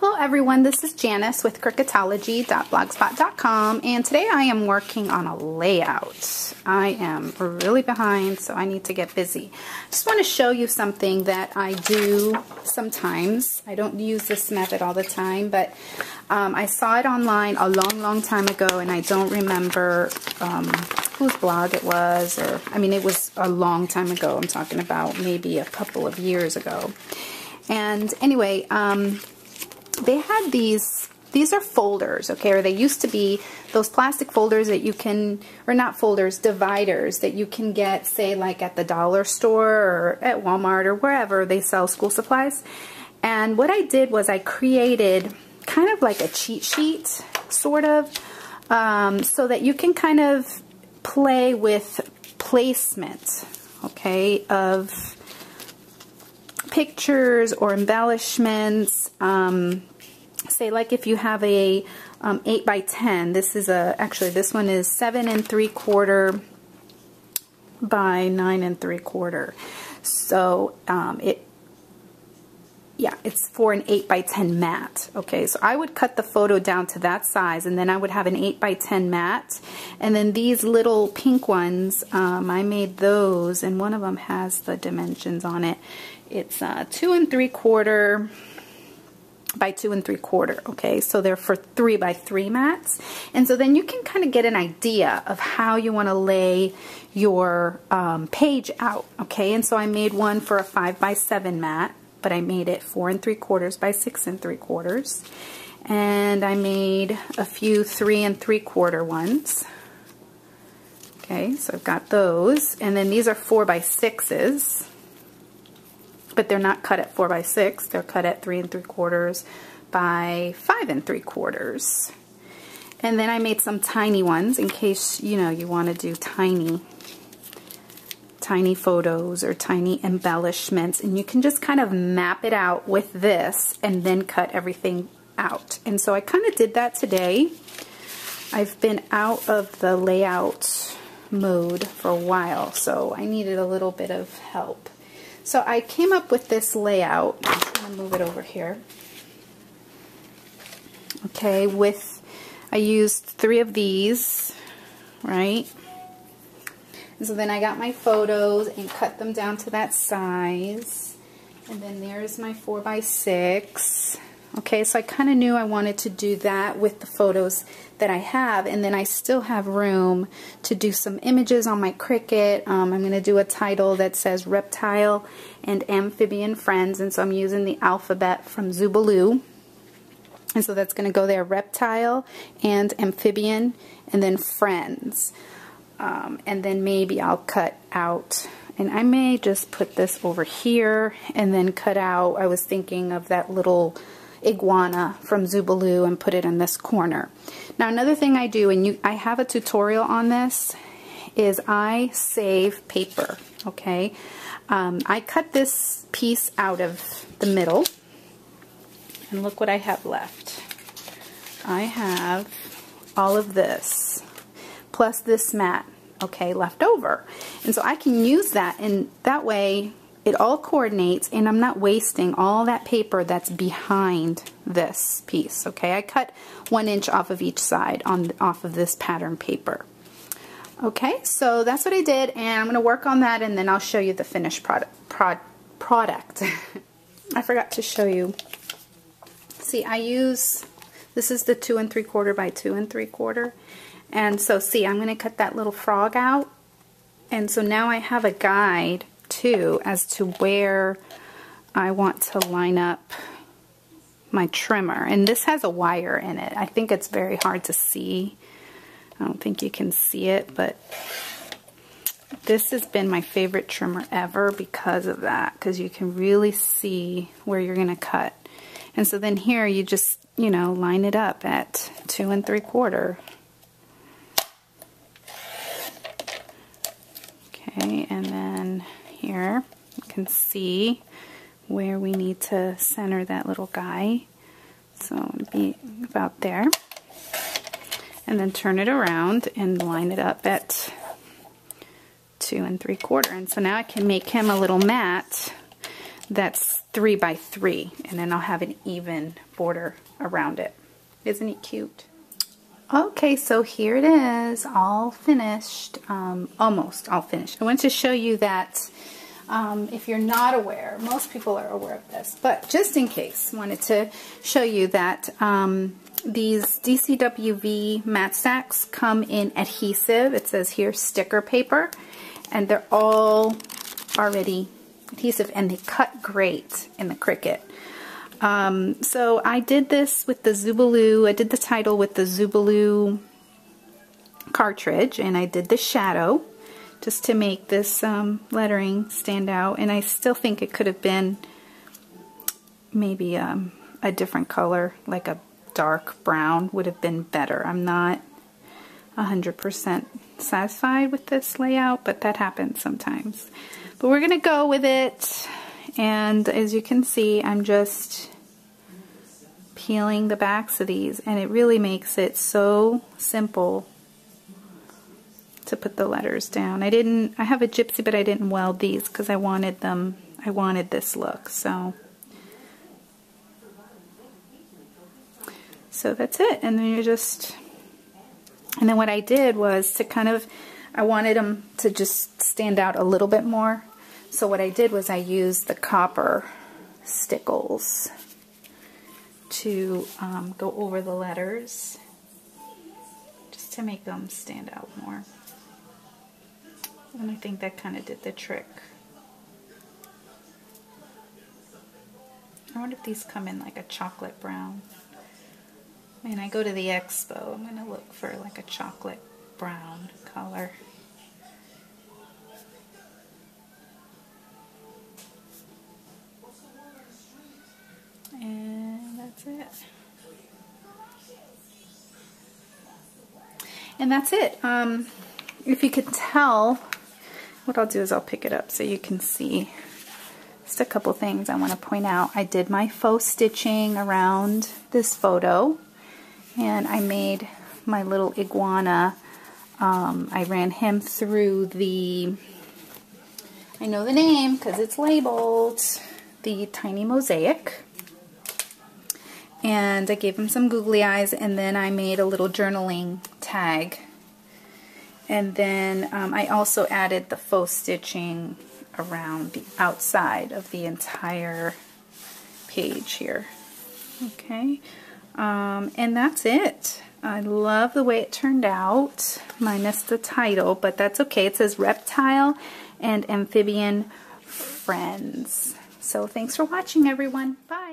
Hello everyone, this is Janice with cricketology.blogspot.com, and today I am working on a layout. I am really behind, so I need to get busy. I just want to show you something that I do sometimes. I don't use this method all the time, but I saw it online a long time ago, and I don't remember whose blog it was, or I mean it was a long time ago. I'm talking about maybe a couple of years ago. And anyway, they had these are folders, okay, or they used to be those plastic folders that you can, or not folders, dividers that you can get, say, like at the dollar store or at Walmart or wherever they sell school supplies. And what I did was I created kind of like a cheat sheet, sort of, so that you can kind of play with placement, okay, of pictures or embellishments. Say like if you have a 8 by 10, this is actually this one is 7 3/4 by 9 3/4. So it's for an 8 by 10 mat. Okay, so I would cut the photo down to that size, and then I would have an 8 by 10 mat. And then these little pink ones, I made those, and one of them has the dimensions on it. It's 2 3/4 by 2 3/4. Okay, so they're for 3 by 3 mats, and so then you can kind of get an idea of how you want to lay your page out. Okay, and so I made one for a 5 by 7 mat, but I made it 4 3/4 by 6 3/4, and I made a few 3 3/4 ones. Okay, so I've got those, and then these are 4 by 6s. But they're not cut at 4 by 6, they're cut at 3 3/4 by 5 3/4. And then I made some tiny ones in case, you know, you want to do tiny photos or tiny embellishments, and you can just kind of map it out with this and then cut everything out. And so I kind of did that today. I've been out of the layout mode for a while, so I needed a little bit of help. So I came up with this layout. I'm going to move it over here. Okay, I used 3 of these, right? And so then I got my photos and cut them down to that size. And then there's my 4 by 6. Okay, so I kind of knew I wanted to do that with the photos that I have, and then I still have room to do some images on my Cricut. I'm going to do a title that says Reptile and Amphibian Friends, and so I'm using the alphabet from Zubaloo. And so that's going to go there, Reptile and Amphibian, and then Friends. And then maybe I'll cut out, and I may just put this over here and then cut out, I was thinking of that little iguana from Zubaloo and put it in this corner. Now another thing I do, and I have a tutorial on this, is I save paper. Okay, I cut this piece out of the middle, and look what I have left. I have all of this plus this mat, okay, left over, and so I can use that, and that way it all coordinates, and I'm not wasting all that paper that's behind this piece. Okay, I cut 1 inch off of each side off of this pattern paper. Okay, so that's what I did, and I'm going to work on that, and then I'll show you the finished product. I forgot to show you. See, this is the 2 3/4 by 2 3/4, and so see, I'm going to cut that little frog out, and so now I have a guide too as to where I want to line up my trimmer. And this has a wire in it. I think it's very hard to see. I don't think you can see it, but this has been my favorite trimmer ever because of that, because you can really see where you're going to cut. And so then here you just, you know, line it up at 2 3/4. Okay, and then here you can see where we need to center that little guy, so it'll be about there, and then turn it around and line it up at 2 3/4. And so now I can make him a little mat that's 3 by 3, and then I'll have an even border around it. Isn't it cute? Okay, so here it is, all finished, almost all finished. I want to show you that if you're not aware, most people are aware of this, but just in case, wanted to show you that these DCWV mat stacks come in adhesive. It says here sticker paper, and they're all already adhesive, and they cut great in the Cricut. So I did this with the Zubaloo. I did the title with the Zubaloo cartridge, and I did the shadow just to make this lettering stand out. And I still think it could have been maybe a different color, like a dark brown would have been better. I'm not 100% satisfied with this layout, but that happens sometimes. But we're going to go with it. And as you can see, I'm just peeling the backs of these, and it really makes it so simple to put the letters down. I have a gypsy, but I didn't weld these because I wanted this look. So that's it. And then and then what I did was to I wanted them to just stand out a little bit more. So what I did was I used the copper stickles to go over the letters, just to make them stand out more. And I think that kind of did the trick. I wonder if these come in like a chocolate brown. When I go to the expo, I'm going to look for like a chocolate brown color. And that's it. And that's it. If you could tell, what I'll do is I'll pick it up so you can see. Just a couple things I want to point out. I did my faux stitching around this photo, and I made my little iguana. I ran him through the, I know the name because it's labeled, the Tiny Mosaic. And I gave him some googly eyes, and then I made a little journaling tag. And then I also added the faux stitching around the outside of the entire page here. Okay, and that's it. I love the way it turned out, minus the title, but that's okay. It says Reptile and Amphibian Friends. So thanks for watching, everyone. Bye.